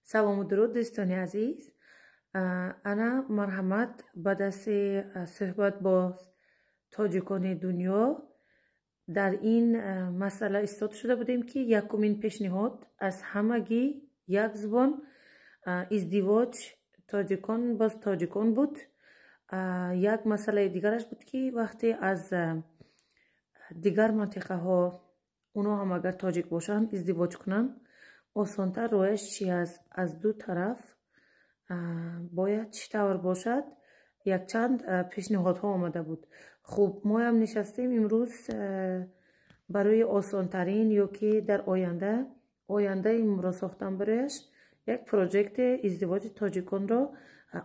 سلام و درود دوستان عزیز. انا مرحمت به دست صحبت با تاجیکان دنیا در این مسئله استاد شده بودیم که یکمین پیشنهاد از همگی یک زبان ازدواج تاجیکان باز تاجیکان بود. یک مسئله دیگرش بود که وقتی از دیگر منطقه ها اونا هم اگر تاجیک باشن ازدواج کنن آسانتر رویش چی از دو طرف باید چطور باشد. یک چند پیشنهاد ها آمده بود. خب ما هم نشستیم امروز برای آسانترین یا که در آینده این را ساختن برایش یک پروژکت ازدواج تاجیکان را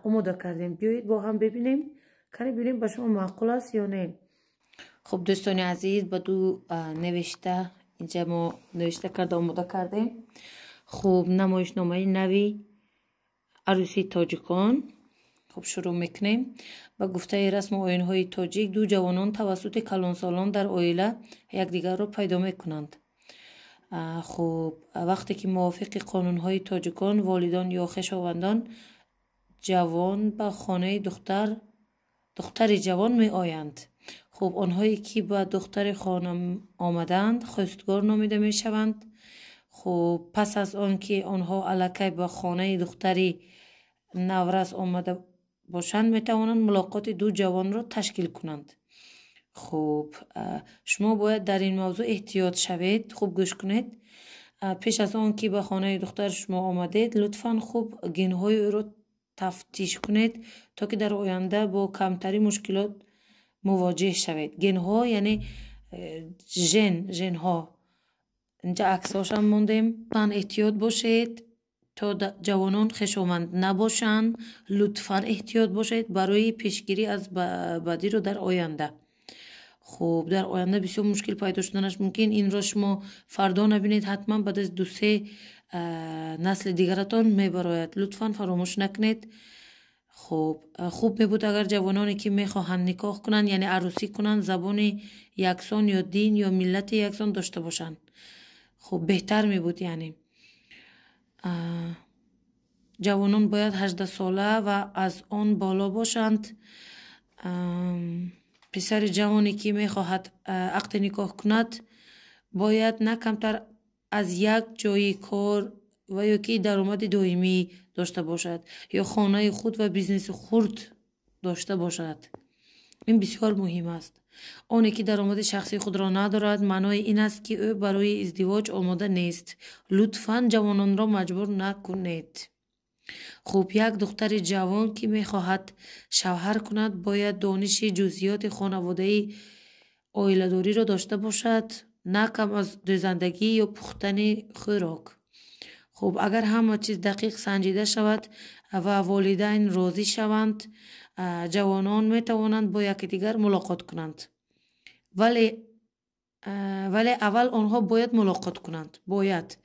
آماده کردیم. بیایید با هم ببینیم کنی ببینیم به شما معقول است یا نه. خب دوستان عزیز با دو نوشته اینجا ما نوشته کرده آماده کردیم. خب نمایشنامه نوی عروسی تاجیکان. خب شروع میکنیم. با گفته رسم و آیین‌های تاجیک دو جوانان توسط کلانسالان در عائله یکدیگر را پیدا میکنند. خب وقتی که موافق قانون‌های تاجیکان والدان یا خویشاوندان جوان به خانه دختر جوان می آیند. خب آنهایی که به دختر خانه آمدند خواستگار نامیده می شوند. خب پس از آن که آنها الکی به خانه دختری نورس آمده باشند می توانند ملاقات دو جوان را تشکیل کنند. خب شما باید در این موضوع احتیاط شوید. خوب گوش کنید. پیش از آن که به خانه دختر شما آمدید لطفاً خوب گنهای او را تفتیش کنید تا که در آینده با کمتری مشکلات مواجه شوید. گنها یعنی ژن ها. اینجا عکساش هم موندیم. احتیاط باشید تا جوانان خویشاوند نباشند. لطفاً احتیاط باشید برای پیشگیری از بدی رو در آینده. خب در آینده بسیار مشکل پیدا شدنش ممکن. این را شما فردا نبینید حتما بعد از 2-3 نسل دیگرتان میبراید. لطفاً فراموش نکنید. خب خوب میبود اگر جوانانی که میخواهند نکاح کنند یعنی عروسی کنند زبان یکسان یا دین یا ملت یکسان داشته باشند. خب بهتر میبود. یعنی جوانان باید 18 ساله و از آن بالا باشند. پسر جوانی که میخواهد عقد نکاح کند باید نه کمتر از یک جای کار و یا که درآمد دائمی داشته باشد یا خانه خود و بیزنس خرد داشته باشد. این بسیار مهم است. آنی که درآمد شخصی خود را ندارد معنای این است که او برای ازدواج آماده نیست. لطفاً جوانان را مجبور نکنید. خب یک دختر جوان که میخواهد شوهر کند باید دانش جزئیات خانواده‌ای عائله‌داری را داشته باشد، نه کم از دوزندگی یا پختن خوراک. خب اگر همه چیز دقیق سنجیده شود و والدین راضی شوند جوانان می توانند با یکدیگر ملاقات کنند. ولی اول آنها باید ملاقات کنند. باید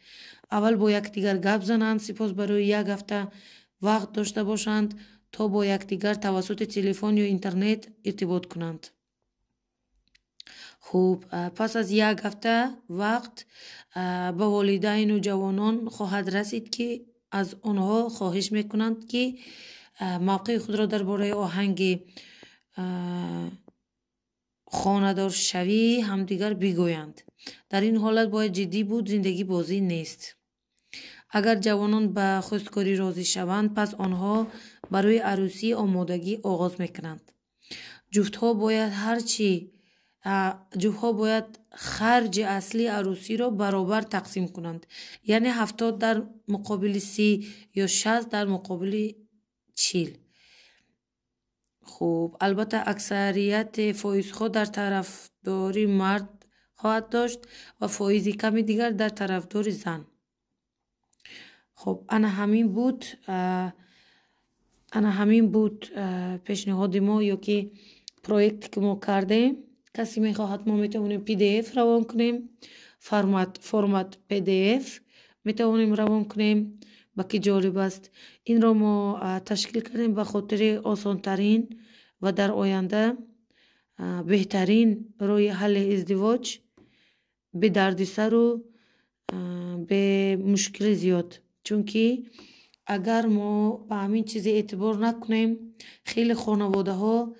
اول با یکدیگر گپ زنند. سپس برای یک هفته وقت داشته باشند تا با یکدیگر توسط تلفن یا اینترنت ارتباط کنند. خب پس از یک هفته وقت به والدین و جوانان خواهد رسید که از آنها خواهش میکنند که موقع خود را درباره آهنگ خانه‌دار شوی همدیگر بگویند. در این حالت باید جدی بود. زندگی بازی نیست. اگر جوانان به خواستگاری راضی شوند پس آنها برای عروسی آمادگی آغاز میکنند. جفتها باید خرج اصلی عروسی را برابر تقسیم کنند. یعنی 70 در مقابل 30 یا 60 در مقابل 40. خب البته اکثریت فایزها در طرفداری مرد خواهد داشت و فایز کمی دیگر در طرفدار زن. خب انا همین بود پیشنهاد ما یا که پروژکت که ما کردیم. کسی میخواهد ما میتونیم PDF روان کنیم. فرمت PDF میتونیم روان کنیم. با که جالب است. این را ما تشکیل کردیم به خاطر آسانترین و در آینده بهترین راه حل ازدواج به دردسر و به مشکل زیاد. چون که اگر ما به همین چیزی اعتبار نکنیم، خیلی خانواده ها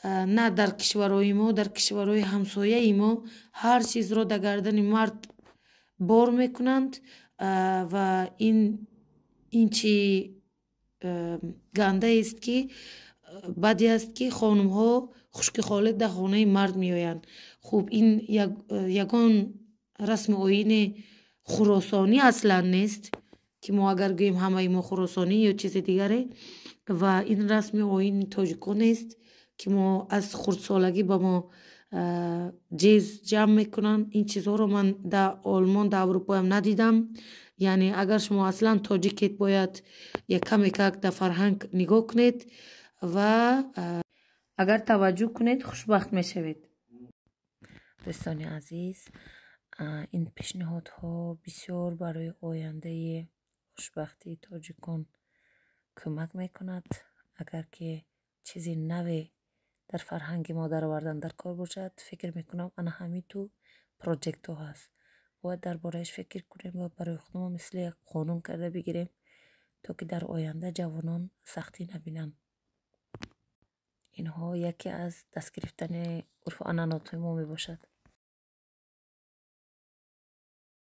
نه در کشورهای ما، در کشورهای همسایه ما هر چیز را در گردن مرد بار میکنند و این چی گنده است که بدی است که خانم ها خشک خالق در خانه مرد می آیند. خوب این یگان رسم آیین خراسانی اصلا نیست که ما اگر گوییم همه ما خراسانی یا چیز دیگره، و این رسم آیین تاجیکان است که ما از خردسالگی با ما جیز جمع میکنن. این چیزها رو من در آلمان در اروپا هم ندیدم. یعنی اگر شما اصلا تاجیکید باید یک کمی که در فرهنگ نگاه کنید و اگر توجه کنید خوشبخت میشوید. دوستان عزیز، این پیشنهادها بسیار برای آینده خوشبختی تاجیکان کمک میکند. اگر که چیزی نوی در فرهنگ ما در آوردن در کار باشد، فکر میکنم انا همین تو پروژکت ها هست، باید دربارهش فکر کنیم و برای خودمون مثل یک قانون کرده بگیریم تا که در آینده جوانان سختی نبینن. اینها یکی از دست گرفتن عرف و عنعنات ما می باشد.